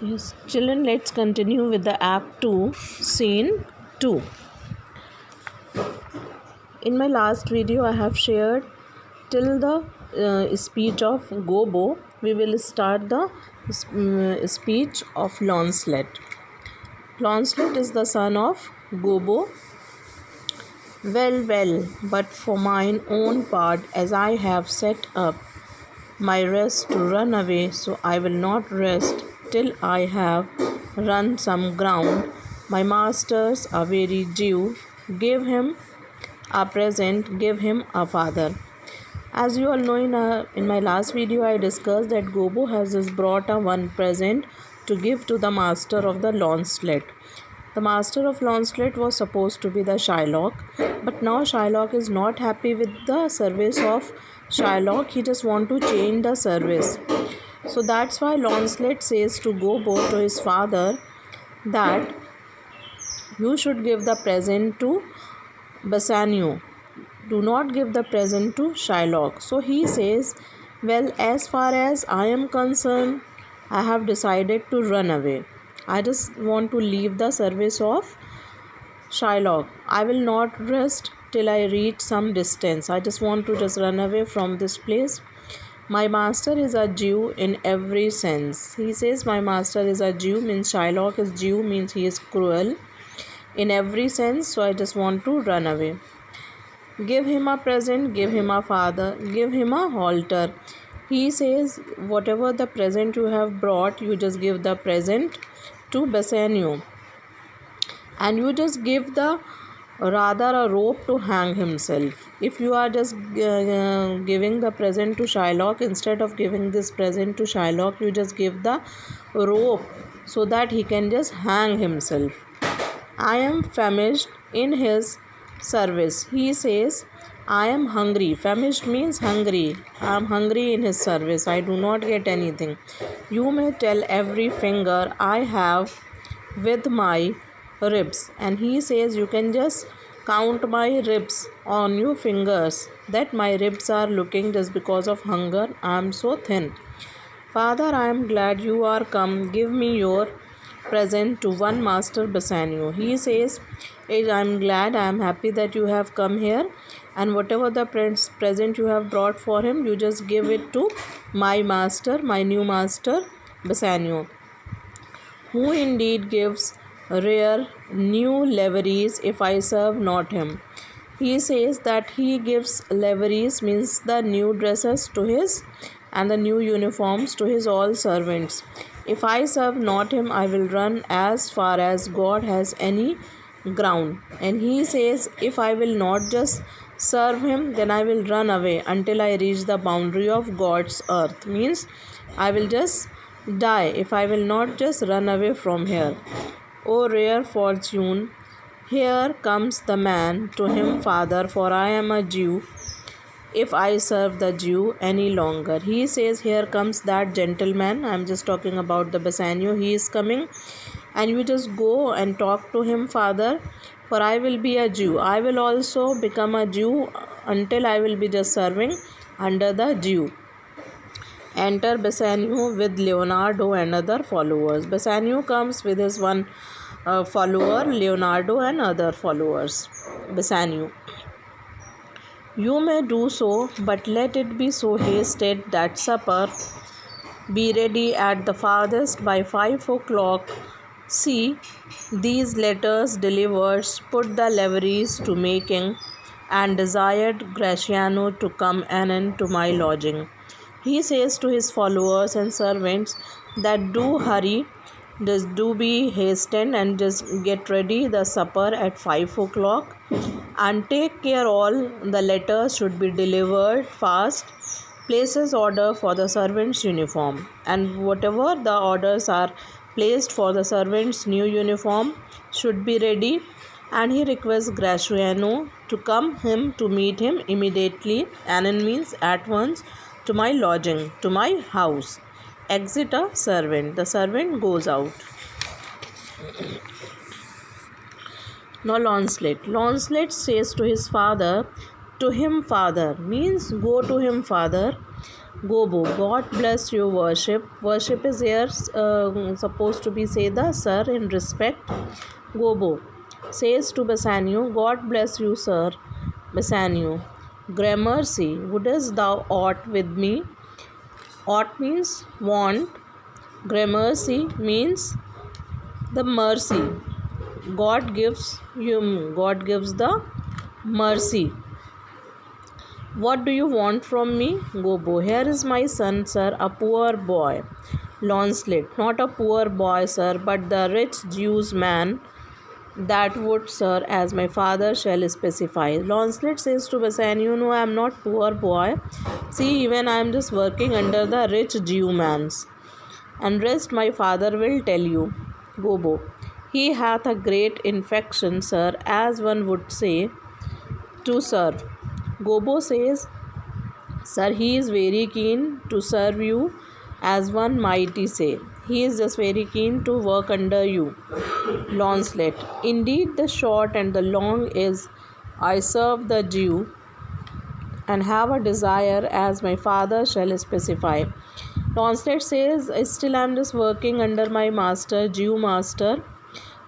Yes, children, let's continue with the Act 2, Scene 2. In my last video, I have shared till the speech of Gobbo. We will start the speech of Launcelot. Launcelot is the son of Gobbo. Well, but for mine own part, as I have set up my rest to run away, so I will not rest till I have run some ground. My masters are very Jew. Give him a present, give him a father. As you all know, in my last video, I discussed that Gobbo has just brought a one present to give to the master of the Launcelot. The master of Launcelot was supposed to be the Shylock, but now Shylock is not happy with the service of Shylock. He just want to change the service. So that's why Launcelot says to Gobbo, to his father, that you should give the present to Bassanio. Do not give the present to Shylock. So he says, well, as far as I am concerned, I have decided to run away. I just want to leave the service of Shylock. I will not rest till I reach some distance. I just want to just run away from this place. My master is a Jew in every sense. He says my master is a Jew, means Shylock is Jew, means he is cruel in every sense. So I just want to run away. Give him a present, give him a father, give him a halter. He says whatever the present you have brought, you just give the present to Bassanio, and you just give the rather a rope to hang himself. If you are just giving the present to Shylock, instead of giving this present to Shylock, you just give the rope so that he can just hang himself. I am famished in his service. He says, I am hungry. Famished means hungry. I am hungry in his service. I do not get anything. You may tell every finger I have with my ribs. And he says, you can just count my ribs on your fingers, that my ribs are looking just because of hunger. I am so thin. Father, I am glad you are come. Give me your present to one master Bassanio. He says, I am glad, I am happy that you have come here, and whatever the present you have brought for him, you just give it to my master, my new master Bassanio, who indeed gives rare new liveries if I serve not him. He says that he gives liveries, means the new dresses to his and the new uniforms to his all servants. If I serve not him, I will run as far as God has any ground. And he says, if I will not just serve him, then I will run away until I reach the boundary of God's earth. Means I will just die if I will not just run away from here. O rare fortune, here comes the man. To him, Father, for I am a Jew, if I serve the Jew any longer. He says, here comes that gentleman. I am just talking about the Bassanio. He is coming, and you just go and talk to him, Father, for I will be a Jew. I will also become a Jew until I will be just serving under the Jew. Enter Bassanio with Leonardo and other followers. Bassanio comes with his one follower, Leonardo, and other followers. Bassanio. You may do so, but let it be so hasted that supper be ready at the farthest by 5 o'clock. See, these letters delivered, put the liveries to making, and desired Gratiano to come anon to my lodging. He says to his followers and servants that do hurry, just do be hastened, and just get ready the supper at 5 o'clock, and take care all the letters should be delivered fast. Places order for the servants' uniform, and whatever the orders are placed for the servants' new uniform should be ready. And he requests Gratiano to come him to meet him immediately, anon means at once, to my lodging, to my house. Exit a servant. The servant goes out. Now Launcelot says to his father, to him, Father, means go to him, Father. Gobo, God bless you, worship. Worship is here supposed to be say the sir in respect. Gobo says to Bassanio, God bless you, sir. Bassanio, Gramercy, wouldst thou ought with me? Ought means want. Gramercy means the mercy. God gives the mercy. What do you want from me? Gobo, here is my son, sir, a poor boy. Launcelot, not a poor boy, sir, but the rich Jew's man. That would, sir, as my father shall specify. Launcelot says to Bassanio, no, I am not poor boy. See, even I am just working under the rich Jew man's. And rest my father will tell you. Gobo, he hath a great infection, sir, as one would say, to serve. Gobo says, sir, he is very keen to serve you, as one might say. He is just very keen to work under you. Launcelot, indeed the short and the long is, I serve the Jew and have a desire as my father shall specify. Launcelot says, still I am just working under my master, Jew master,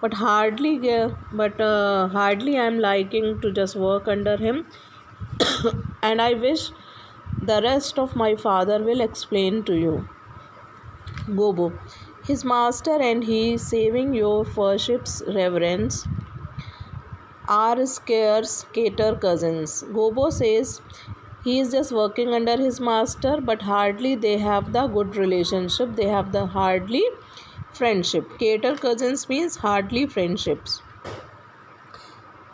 but hardly I am liking to just work under him. And I wish the rest of my father will explain to you. Gobo, his master and he, saving your worship's reverence, are scarce cater cousins. Gobo says he is just working under his master, but hardly they have the good relationship. They have the hardly friendship. Cater cousins means hardly friendships.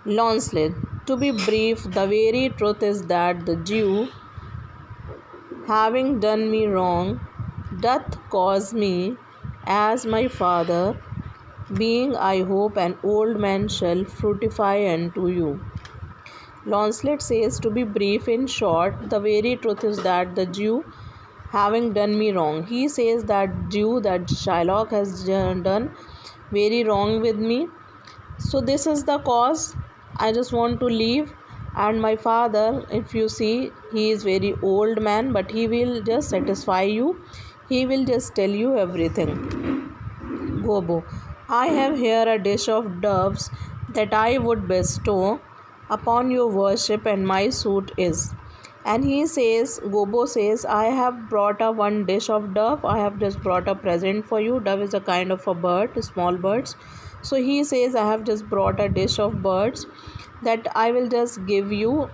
Launcelot, to be brief, the very truth is that the Jew, having done me wrong, doth cause me, as my father, being I hope an old man, shall fructify unto you. Launcelot says, to be brief, in short, the very truth is that the Jew, having done me wrong, he says that Jew, that Shylock has done very wrong with me. So this is the cause. I just want to leave. And my father, if you see, he is very old man, but he will just satisfy you. He will just tell you everything. Gobo, I have here a dish of doves that I would bestow upon your worship, and my suit is. And he says, Gobo says, I have brought a one dish of dove. I have just brought a present for you. Dove is a kind of a bird, small birds. So he says, I have just brought a dish of birds that I will just give you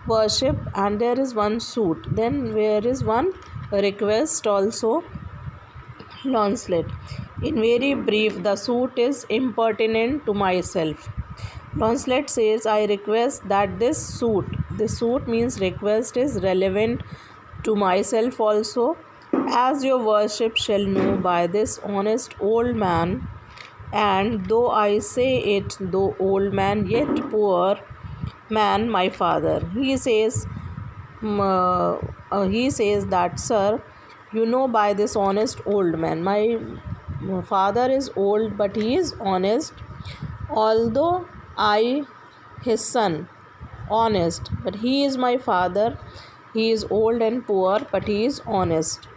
worship, and there is one suit. Then there is one request also. Launcelot, in very brief, the suit is impertinent to myself. Launcelot says, I request that this suit means request, is relevant to myself also, as your worship shall know by this honest old man. And though I say it, though old man, yet poor man, my father. He says that, sir, you know by this honest old man. My father is old, but he is honest. Although I, his son, honest, but he is my father. He is old and poor, but he is honest.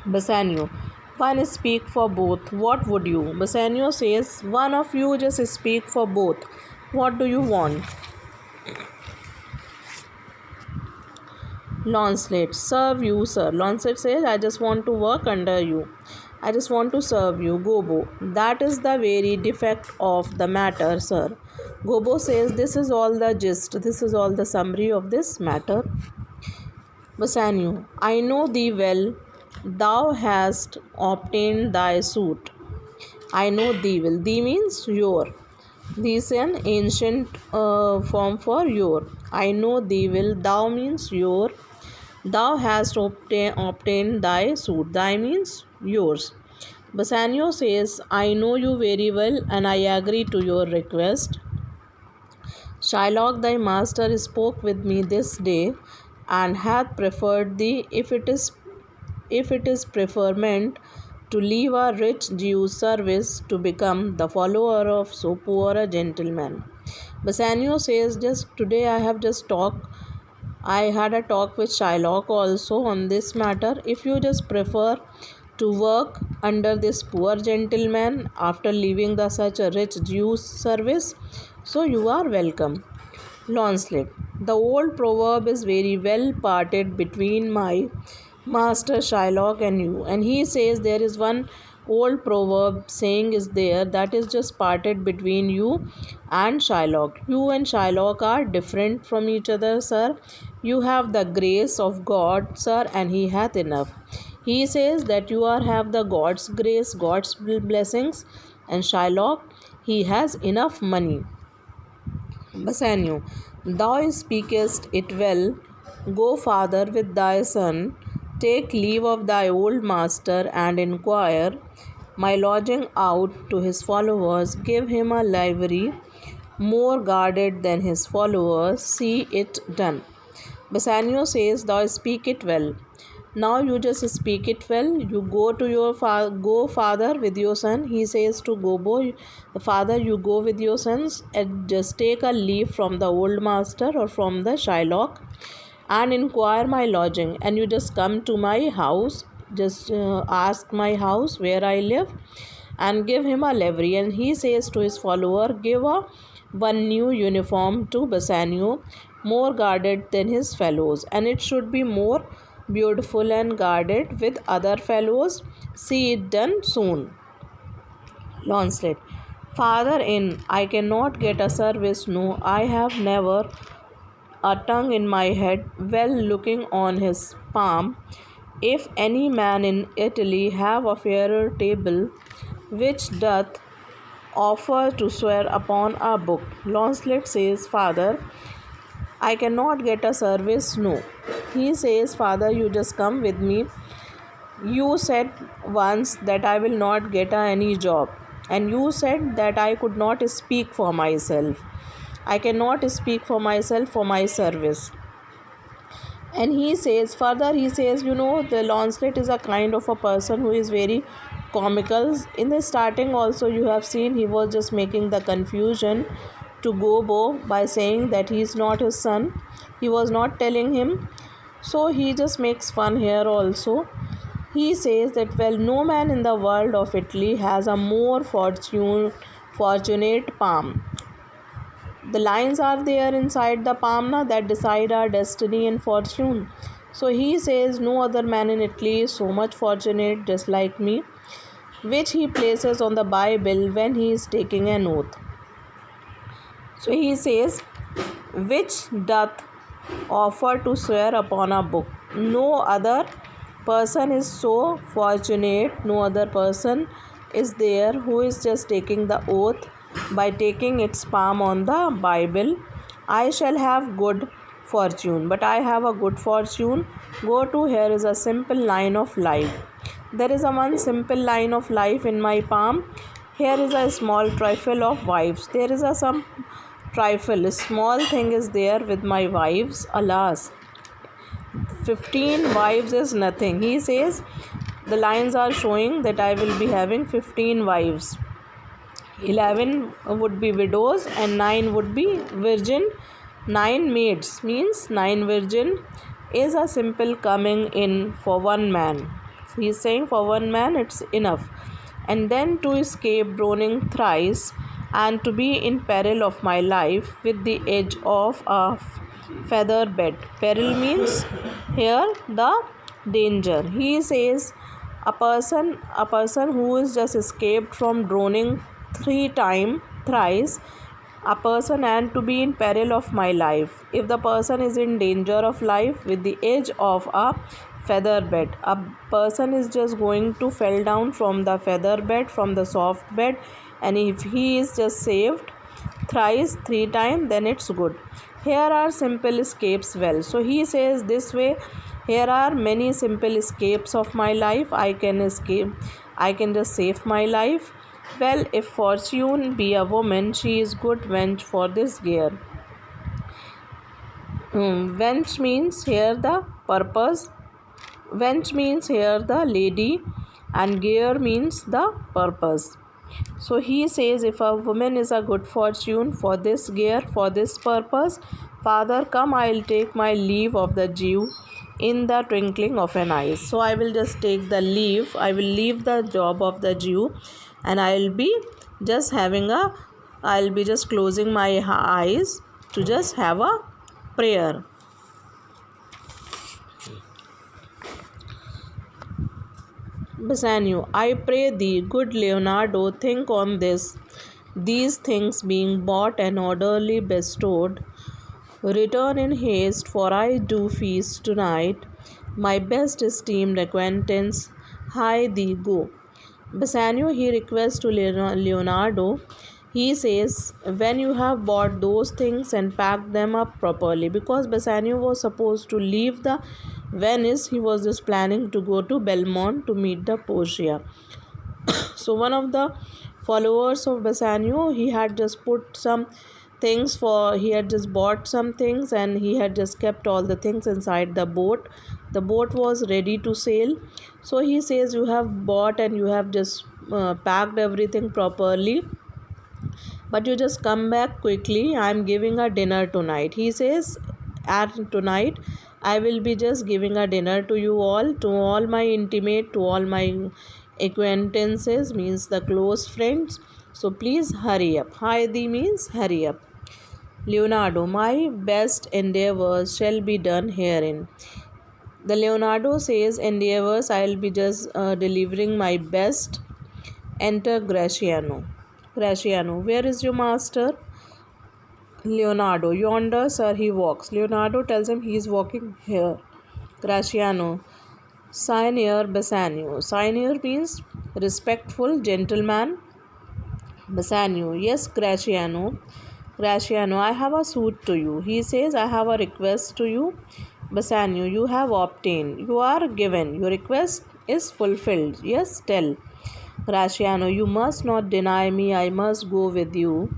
Bassanio, one speak for both. What would you? Bassanio says, one of you just speak for both. What do you want? Launcelot, serve you, sir. Launcelot says, I just want to work under you. I just want to serve you. Gobo, that is the very defect of the matter, sir. Gobo says, this is all the gist. This is all the summary of this matter. Bassanio, I know thee well. Thou hast obtained thy suit. I know thee well. Thee means your. This is an ancient form for your. I know thee well. Thou means your. Thou hast obtained thy suit. Thy means yours. Bassanio says, I know you very well, and I agree to your request. Shylock, thy master, spoke with me this day, and hath preferred thee, if it is preferment, to leave a rich Jew's service to become the follower of so poor a gentleman. Bassanio says, just today I have just talked I had a talk with Shylock also on this matter. If you just prefer to work under this poor gentleman after leaving the such a rich Jew's service, so you are welcome. Launcelot. The old proverb is very well parted between my master Shylock and you. And he says there is one old proverb saying is there that is just parted between you and Shylock. You and Shylock are different from each other, sir. You have the grace of God, sir, and he hath enough. He says that you are have the God's grace, God's blessings, and Shylock, he has enough money. Bassanio, thou speakest it well. Go, father, with thy son. Take leave of thy old master and inquire my lodging out to his followers. Give him a livery more guarded than his followers. See it done. Bassanio says, thou speak it well. Now you just speak it well. You go to your go father with your son. He says to Gobbo, the father, you go with your sons and just take a leave from the old master or from the Shylock and inquire my lodging. And you just come to my house, just ask my house where I live and give him a livery. And he says to his follower, give one new uniform to Bassanio, more guarded than his fellows, and it should be more beautiful and guarded with other fellows. See it done soon. Launcelot. Father in, I cannot get a service, no, I have never a tongue in my head. Well, looking on his palm, if any man in Italy have a fairer table, which doth offer to swear upon a book. Launcelot says, Father, I cannot get a service, no. He says, Father, you just come with me. You said once that I will not get any job. And you said that I could not speak for myself. I cannot speak for myself for my service. And he says, further he says, the Launcelot is a kind of a person who is very comical. In the starting also you have seen he was just making the confusion to Gobbo by saying that he is not his son. He was not telling him. So he just makes fun here also. He says that, well, no man in the world of Italy has a more fortunate palm. The lines are there inside the palm that decide our destiny and fortune. So he says no other man in Italy is so much fortunate just like me, which he places on the Bible when he is taking an oath. So he says, which doth offer to swear upon a book. No other person is so fortunate, no other person is there who is just taking the oath by taking its palm on the Bible. I shall have good fortune, but I have a good fortune. Go to, here is a simple line of life. There is a one simple line of life in my palm. Here is a small trifle of wives. There is a some trifle, a small thing is there with my wives. Alas, 15 wives is nothing. He says the lines are showing that I will be having 15 wives. 11 would be widows and 9 would be virgin. 9 maids means 9 virgin is a simple coming in for one man. He is saying for one man it's enough. And then to escape droning thrice and to be in peril of my life with the edge of a feather bed. Peril means here the danger. He says a person who is just escaped from droning thrice, a person and to be in peril of my life. If the person is in danger of life with the edge of a feather bed, a person is just going to fall down from the feather bed, from the soft bed, and if he is just saved thrice, 3 times, then it's good. Here are simple escapes. Well, so he says this way, here are many simple escapes of my life. I can escape, I can just save my life. Well, if fortune be a woman, she is good wench for this gear. Wench means here the purpose. Wench means here the lady, and gear means the purpose. So he says if a woman is a good fortune for this gear, for this purpose, Father, come, I'll take my leave of the Jew in the twinkling of an eye. So I will just take the leave. I will leave the job of the Jew, and I'll be just closing my eyes to just have a prayer. Bassanio, I pray thee, good Leonardo, think on this. These things being bought and orderly bestowed, return in haste, for I do feast tonight. My best esteemed acquaintance, hie thee go. Bassanio, he requests to Leonardo, he says, when you have bought those things and packed them up properly, because Bassanio was supposed to leave the Venice, he was just planning to go to Belmont to meet the Portia. So one of the followers of Bassanio, he had just put some things he had just bought some things, and he had just kept all the things inside the boat. The boat was ready to sail. So he says, you have bought and you have just packed everything properly, but you just come back quickly. I'm giving a dinner tonight. He says, at tonight I will be just giving a dinner to you all, to all my intimate, to all my acquaintances, means the close friends. So please hurry up. Haidi means hurry up. Leonardo, my best endeavors shall be done herein. The Leonardo says, endeavors, I will be just delivering my best. Enter Graciano. Graciano, where is your master? Leonardo, yonder, sir, he walks. Leonardo tells him he is walking here. Graciano, Signor Bassanio. Signor means respectful gentleman. Bassanio, yes, Graciano. Graciano, I have a suit to you. He says, I have a request to you. Bassanio, you have obtained. You are given. Your request is fulfilled. Yes, tell. Graciano, you must not deny me. I must go with you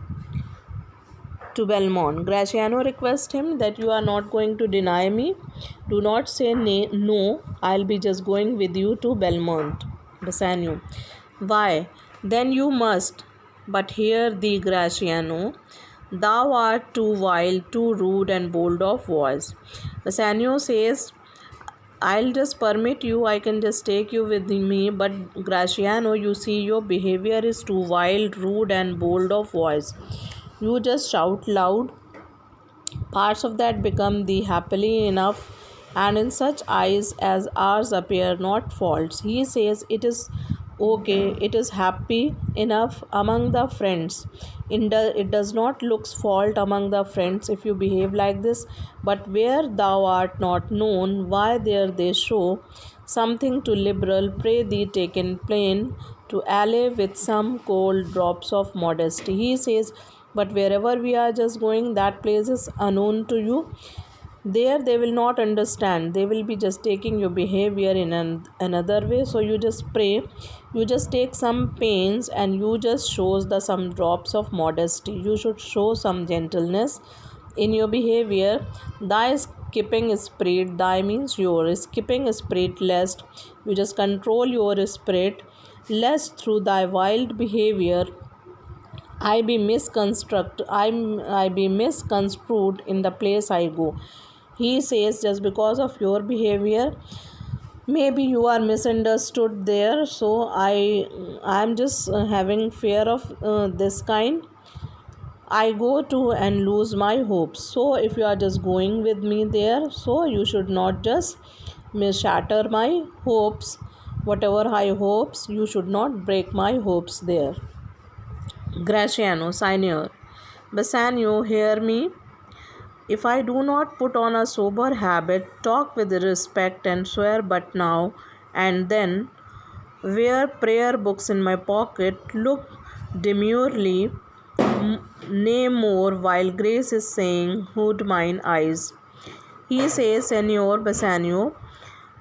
to Belmont. Graciano requests him that you are not going to deny me. Do not say no. I'll be just going with you to Belmont. Bassanio, why? Then you must. But hear thee, Graciano. Thou art too wild, too rude and bold of voice. Bassanio says, I'll just permit you, I can just take you with me, but Graciano, you see, your behavior is too wild, rude and bold of voice. You just shout loud. Parts of that become thee happily enough, and in such eyes as ours appear not faults. He says, it is okay, it is happy enough among the friends. It does not look fault among the friends if you behave like this, but where thou art not known, why there they show something too liberal. Pray thee take in plain to allay with some cold drops of modesty. He says, but wherever we are just going, that place is unknown to you. There they will not understand. They will be just taking your behavior in another way. So you just pray, you just take some pains, and you just shows some drops of modesty. You should show some gentleness in your behavior. Thy skipping spirit, thy means your skipping spirit, lest you just control your spirit, lest through thy wild behavior I be misconstrued in the place I go. He says, just because of your behavior, maybe you are misunderstood there. So I'm just having fear of this kind. I go to and lose my hopes. So if you are just going with me there, so you should not just shatter my hopes. Whatever high hopes, you should not break my hopes there. Graciano, Signor. Bassanio, hear me. If I do not put on a sober habit, talk with respect and swear but now and then, wear prayer books in my pocket, look demurely, nay more, while grace is saying, hood mine eyes. He says, Senor Bassanio,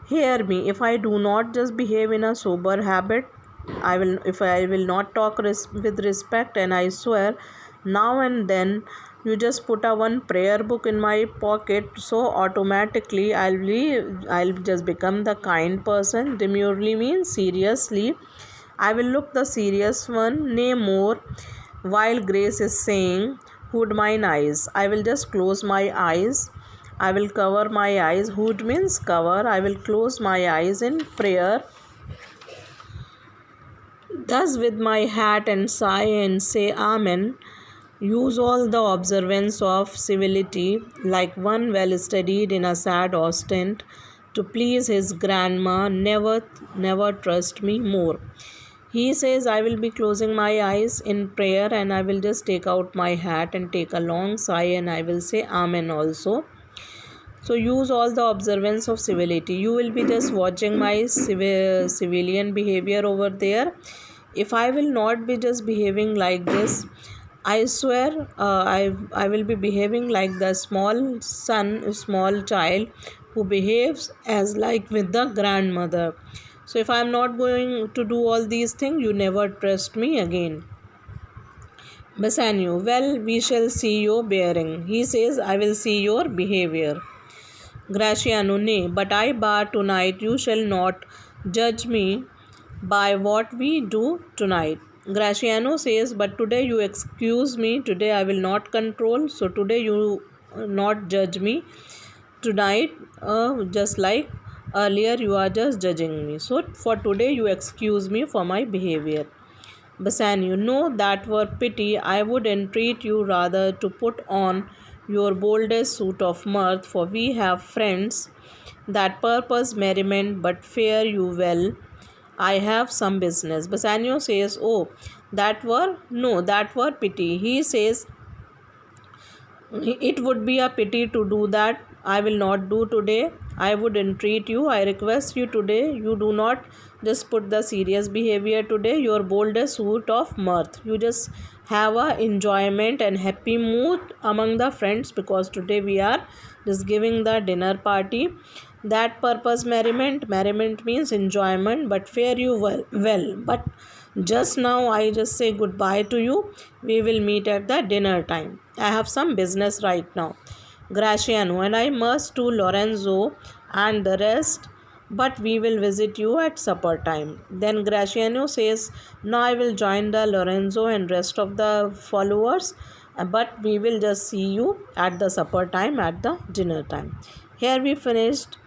hear me. If I do not just behave in a sober habit, if I will not talk with respect, and I swear now and then, you just put a one prayer book in my pocket, so automatically I'll just become the kind person. Demurely means seriously. I will look the serious one, nay more, while grace is saying, hood mine eyes. I will just close my eyes. I will cover my eyes. Hood means cover. I will close my eyes in prayer. Thus with my hat and sigh and say Amen. Use all the observance of civility, like one well studied in a sad ostent, to please his grandma. Never trust me more. He says, I will be closing my eyes in prayer and I will just take out my hat and take a long sigh and I will say Amen also. So use all the observance of civility. You will be just watching my civilian behavior over there. If I will not be just behaving like this, I swear I will be behaving like the small child who behaves as like with the grandmother. So if I am not going to do all these things, you never trust me again. Bassanio, well, we shall see your bearing. He says, I will see your behavior. Graciano, nay, but I bar tonight. You shall not judge me by what we do tonight. Graciano says, but today you excuse me. Today I will not control. So today you not judge me. Tonight, just like earlier, you are just judging me. So for today you excuse me for my behavior. Bassanio, no, that were pity. I would entreat you rather to put on your boldest suit of mirth, for we have friends that purpose merriment, but fare you well. I have some business. Bassanio says, oh, that were pity. He says, it would be a pity to do that. I will not do today. I would entreat you. I request you today. You do not just put the serious behavior today. Your boldest suit of mirth. You just have a enjoyment and happy mood among the friends, because today we are just giving the dinner party. That purpose merriment. Merriment means enjoyment, but fare you well. But just now I just say goodbye to you. We will meet at the dinner time. I have some business right now. Graciano, and I must to Lorenzo and the rest, but we will visit you at supper time. Then Graciano says, now I will join the Lorenzo and rest of the followers, but we will just see you at the supper time, at the dinner time. Here we finished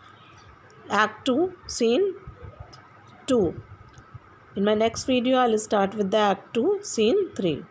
Act 2, Scene 2. In my next video, I will start with the Act 2, Scene 3.